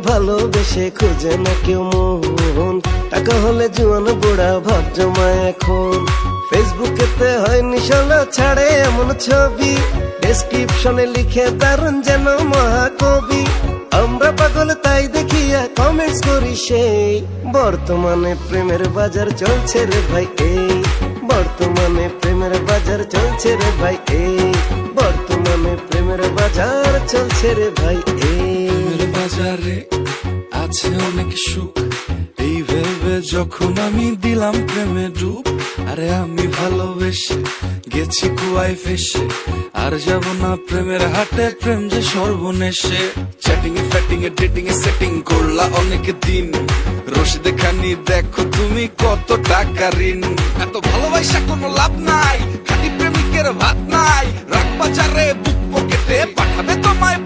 ভালোবেসে খুঁজে না কেউ মন, টাকা হলে জুয়ান বুড়া ভাব জমায় এখন। ফেসবুকেতে হয় নিশানা ছাড়ে এমন ছবি, ডেসক্রিপশনে লিখে দারুন যেন মহাকবি। আমরা পাগল তাই দেখিয়া কমেন্টস করি সেই, বর্তমানে প্রেমের বাজার চলছে রে ভাই এই, বর্তমানে প্রেমের বাজার চলছে রে ভাই এই, বর্তমানে প্রেমের বাজার চলছে রে ভাই এই। প্রেমের বাজারে আছে অনেক সুখ, এই ভেবে যখন আমি দিলাম প্রেমে ডুব। আরে আমি ভালোবেসে গেছি কুয়ায় ফেসে, আর যাব না প্রেমের হাটে, প্রেম যে সর্বনেশে। চ্যাটিং এ ফ্যাটিং এ ডেটিং এ সেটিং করলা অনেক দিন, রশিদে খানি দেখো তুমি কত টাকা ঋণ। এত ভালোবাসা কোনো লাভ নাই, খাঁটি প্রেমিকের ভাত নাই, রাখ বাজারে বুক পকেটে পাঠাবে তোমায়